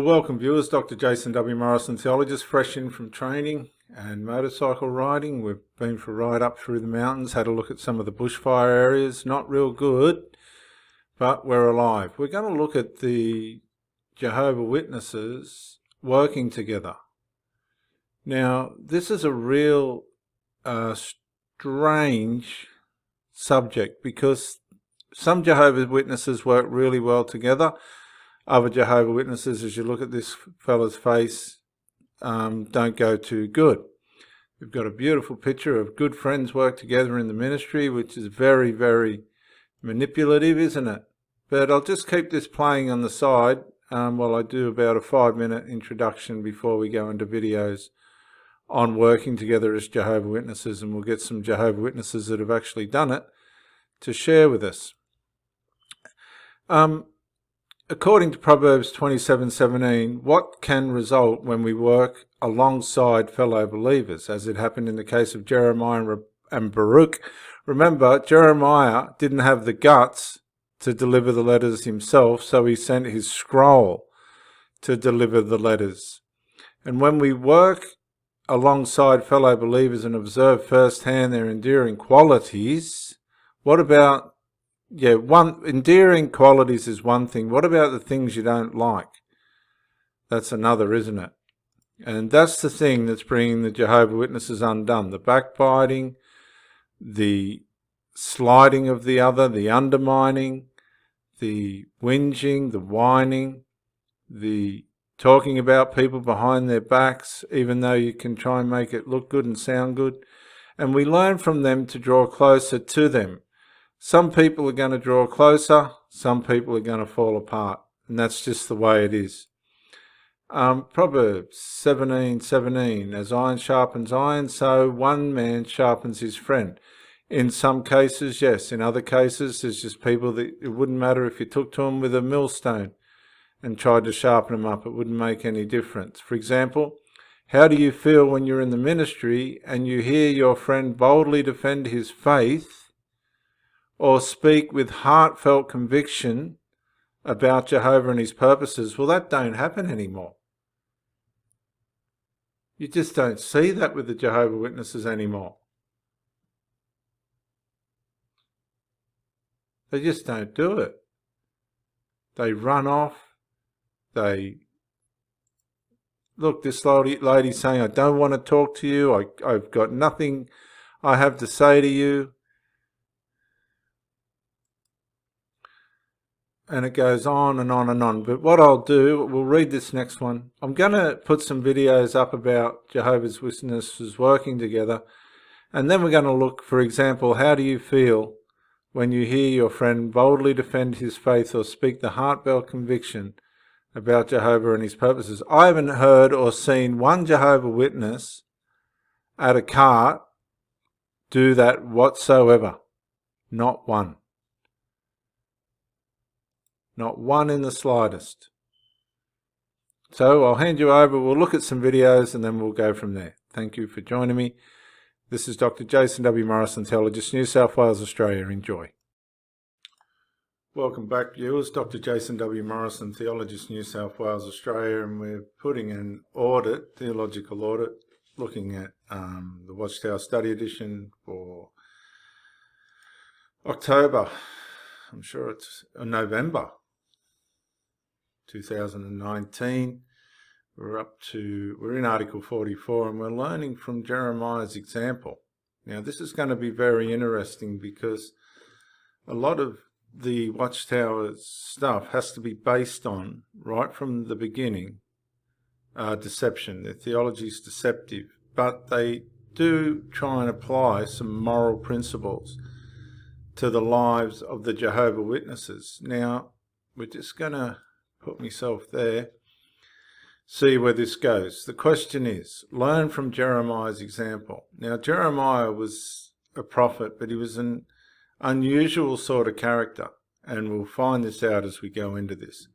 welcome viewers, Dr. Jason W. Morrison, theologist, fresh in from training and motorcycle riding. We've been for a ride up through the mountains, had a look at some of the bushfire areas. Not real good, but we're alive. We're going to look at the Jehovah Witnesses working together. Now, this is a real strange subject because some Jehovah's Witnesses work really well together. Other Jehovah Witnesses, as you look at this fella's face, don't go too good. We've got a beautiful picture of good friends work together in the ministry, which is very, very manipulative, isn't it? But I'll just keep this playing on the side while I do about a 5-minute introduction before we go into videos on working together as Jehovah Witnesses, and we'll get some Jehovah Witnesses that have actually done it to share with us. According to Proverbs 27:17, what can result when we work alongside fellow believers, as it happened in the case of Jeremiah and Baruch? Remember, Jeremiah didn't have the guts to deliver the letters himself, so he sent his scroll to deliver the letters. And when we work alongside fellow believers and observe firsthand their endearing qualities, what about endearing qualities is one thing. What about the things you don't like? That's another, isn't it? And that's the thing that's bringing the Jehovah Witnesses undone. The backbiting, the slighting of the other, the undermining, the whinging, the whining, the talking about people behind their backs, even though you can try and make it look good and sound good. And we learn from them to draw closer to them. Some people are going to draw closer, some people are going to fall apart, and that's just the way it is. Proverbs 17:17, as iron sharpens iron, so one man sharpens his friend. In some cases, yes. In other cases, there's just people that it wouldn't matter if you took to them with a millstone and tried to sharpen them up. It wouldn't make any difference. For example, how do you feel when you're in the ministry and you hear your friend boldly defend his faith or speak with heartfelt conviction about Jehovah and his purposes? Well, that don't happen anymore. You just don't see that with the Jehovah Witnesses anymore. They just don't do it. They run off. Look, this lady's saying, I don't want to talk to you. I've got nothing I have to say to you. And it goes on and on and on. But what I'll do, we'll read this next one. I'm going to put some videos up about Jehovah's Witnesses working together. And then we're going to look, for example, how do you feel when you hear your friend boldly defend his faith or speak the heartfelt conviction about Jehovah and his purposes? I haven't heard or seen one Jehovah Witness at a cart do that whatsoever. Not one. Not one in the slightest. So I'll hand you over. We'll look at some videos and then we'll go from there. Thank you for joining me. This is Dr. Jason W. Morrison, theologist, New South Wales, Australia. Enjoy. Welcome back, viewers. Dr. Jason W. Morrison, theologist, New South Wales, Australia, and we're putting an audit, theological audit, looking at the Watchtower Study Edition for October. I'm sure it's November 2019. We're in Article 44 and we're learning from Jeremiah's example. Now this is going to be very interesting because a lot of the Watchtower stuff has to be based on, right from the beginning, deception. Their theology is deceptive, but they do try and apply some moral principles to the lives of the Jehovah Witnesses. Now, we're just going to put myself there, see where this goes. The question is, learn from Jeremiah's example. Now, Jeremiah was a prophet, but he was an unusual sort of character, and we'll find this out as we go into this.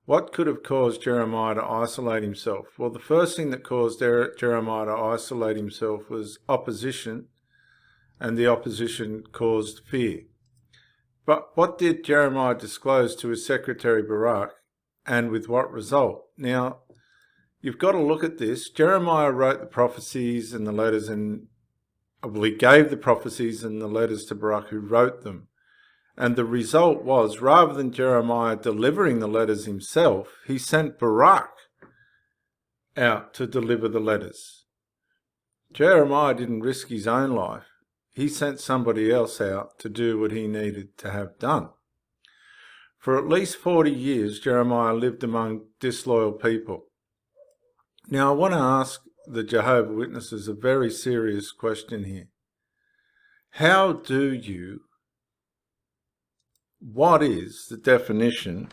What could have caused Jeremiah to isolate himself? Well, the first thing that caused Jeremiah to isolate himself was opposition, and the opposition caused fear. But what did Jeremiah disclose to his secretary Baruch and with what result? Now, you've got to look at this. Jeremiah wrote the prophecies and the letters, and he gave the prophecies and the letters to Baruch, who wrote them. And the result was, rather than Jeremiah delivering the letters himself, he sent Baruch out to deliver the letters. Jeremiah didn't risk his own life. He sent somebody else out to do what he needed to have done. For at least 40 years, Jeremiah lived among disloyal people. Now, I want to ask the Jehovah Witnesses a very serious question here. What is the definition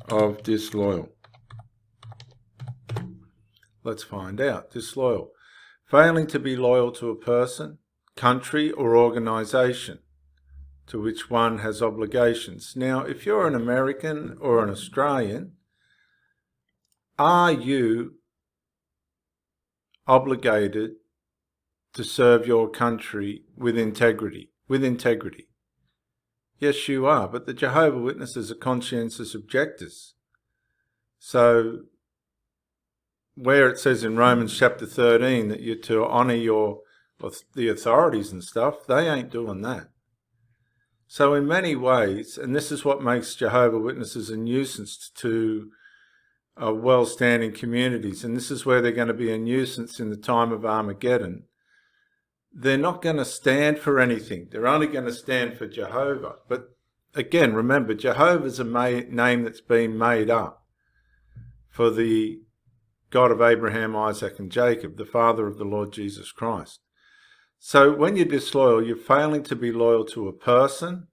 of disloyal? Let's find out. Disloyal: failing to be loyal to a person, country, or organisation to which one has obligations. Now, if you're an American or an Australian, are you obligated to serve your country with integrity? Yes, you are, but the Jehovah Witnesses are conscientious objectors. So, where it says in Romans chapter 13 that you're to honour the authorities and stuff, they ain't doing that. So in many ways, and this is what makes Jehovah Witnesses a nuisance to well-standing communities, and this is where they're going to be a nuisance in the time of Armageddon, they're not going to stand for anything. They're only going to stand for Jehovah. But again, remember, Jehovah's a name that's been made up for the God of Abraham, Isaac, and Jacob, the Father of the Lord Jesus Christ. So when you're disloyal, you're failing to be loyal to a person,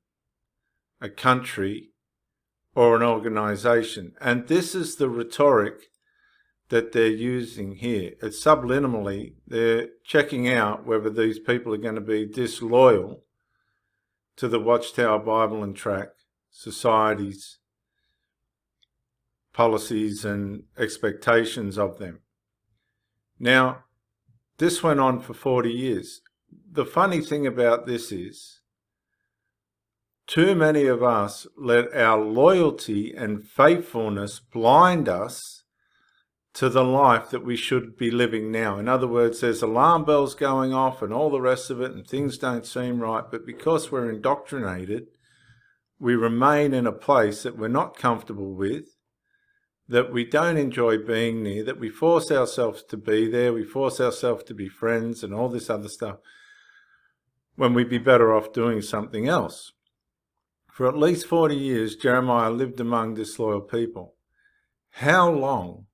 a country, or an organisation. And this is the rhetoric that they're using here. It's subliminally, they're checking out whether these people are going to be disloyal to the Watchtower Bible and Tract Society's policies and expectations of them. Now, this went on for 40 years. The funny thing about this is, too many of us let our loyalty and faithfulness blind us to the life that we should be living now. In other words, there's alarm bells going off and all the rest of it, and things don't seem right, but because we're indoctrinated, we remain in a place that we're not comfortable with, that we don't enjoy being near, that we force ourselves to be there, we force ourselves to be friends and all this other stuff, when we'd be better off doing something else. For at least 40 years, Jeremiah lived among disloyal people. How long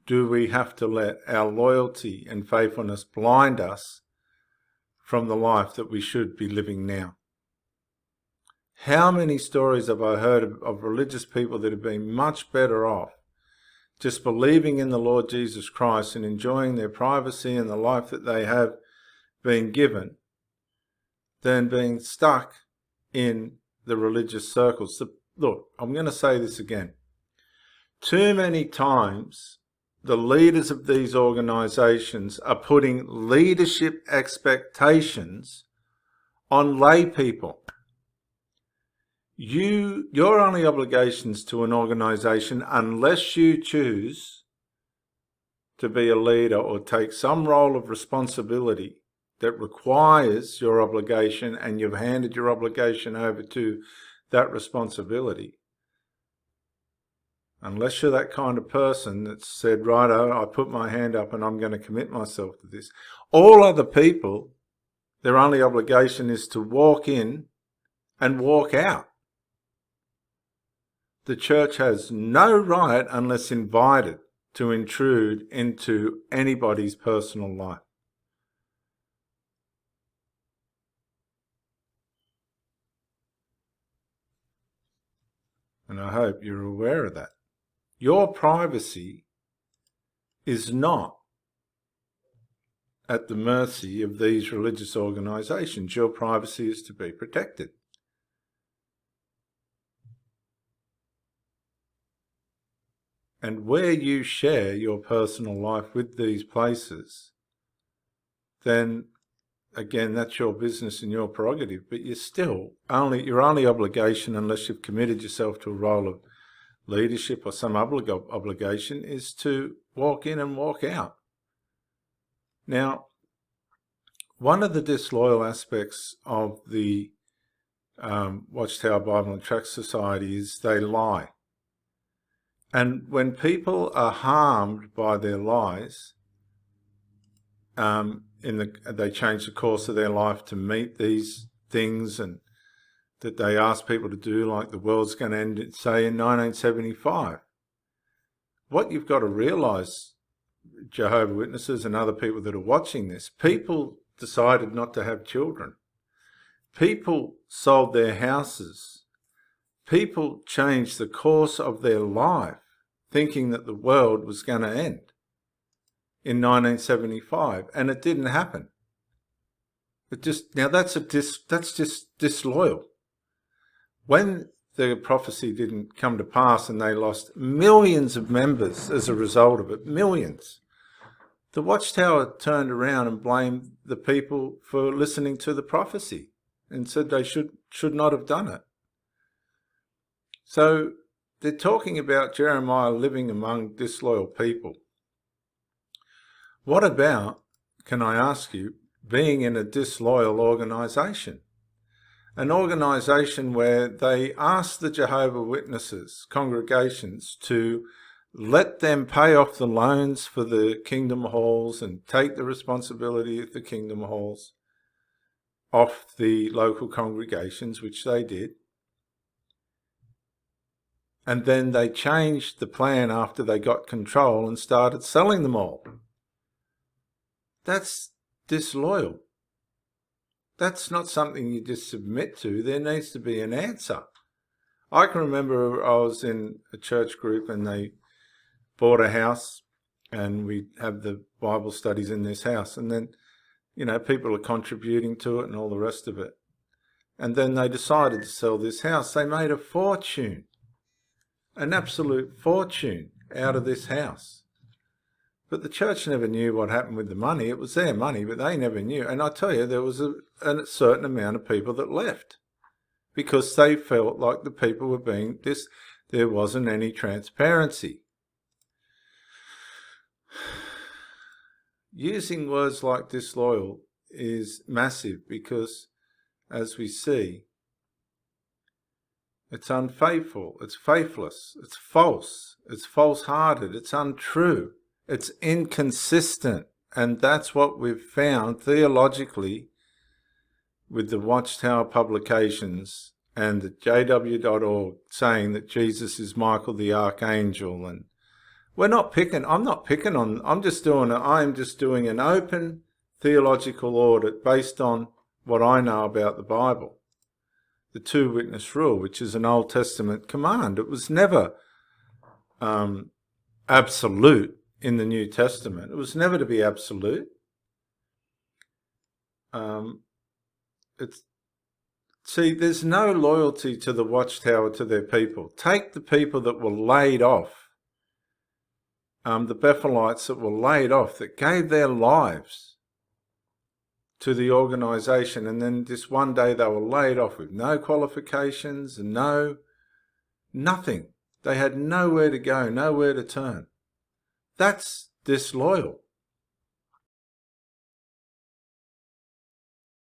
do we have to let our loyalty and faithfulness blind us from the life that we should be living now? How many stories have I heard of religious people that have been much better off just believing in the Lord Jesus Christ and enjoying their privacy and the life that they have been given than being stuck in the religious circles? Look, I'm going to say this again. Too many times the leaders of these organisations are putting leadership expectations on lay people. Your only obligations to an organisation, unless you choose to be a leader or take some role of responsibility that requires your obligation, and you've handed your obligation over to that responsibility, unless you're that kind of person that said, righto, I put my hand up and I'm going to commit myself to this. All other people, their only obligation is to walk in and walk out. The church has no right, unless invited, to intrude into anybody's personal life. And I hope you're aware of that. Your privacy is not at the mercy of these religious organisations. Your privacy is to be protected. And where you share your personal life with these places, then again, that's your business and your prerogative, but your only obligation, unless you've committed yourself to a role of leadership or some obligation, is to walk in and walk out. Now, one of the disloyal aspects of the Watchtower Bible and Tract Society is they lie. And when people are harmed by their lies, they change the course of their life to meet these things and that they ask people to do, like the world's going to end, say, in 1975. What you've got to realise, Jehovah Witnesses and other people that are watching this, people decided not to have children. People sold their houses. People changed the course of their life thinking that the world was going to end in 1975, and it didn't happen. That's just disloyal. When the prophecy didn't come to pass and they lost millions of members as a result of it, millions, the Watchtower turned around and blamed the people for listening to the prophecy and said they should not have done it. So they're talking about Jeremiah living among disloyal people. What about, can I ask you, being in a disloyal organisation? An organisation where they ask the Jehovah Witnesses congregations to let them pay off the loans for the kingdom halls and take the responsibility of the kingdom halls off the local congregations, which they did. And then they changed the plan after they got control and started selling them all. That's disloyal. That's not something you just submit to. There needs to be an answer. I can remember I was in a church group and they bought a house and we have the Bible studies in this house. And then, people are contributing to it and all the rest of it. And then they decided to sell this house. They made a fortune, an absolute fortune out of this house. But the church never knew what happened with the money. It was their money, but they never knew. And I tell you, there was a certain amount of people that left because they felt like the people were being there wasn't any transparency. Using words like disloyal is massive because, as we see, it's unfaithful, it's faithless, it's false, it's false-hearted, it's untrue. It's inconsistent, and that's what we've found theologically with the Watchtower publications and the jw.org saying that Jesus is Michael the Archangel. And I'm just doing an open theological audit based on what I know about the Bible. The two-witness rule, which is an Old Testament command. It was never absolute in the New Testament. It was never to be absolute. There's no loyalty to the Watchtower to their people. Take the people that were laid off, the Bethelites that were laid off, that gave their lives to the organisation, and then just one day they were laid off with no qualifications and nothing. They had nowhere to go, nowhere to turn. That's disloyal.